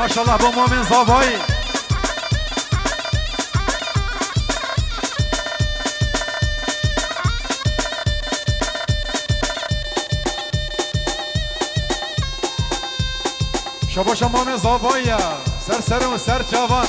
ماشاءالله با مؤمن زابایی شباشا مؤمن زابایی سر سر و سر چاوان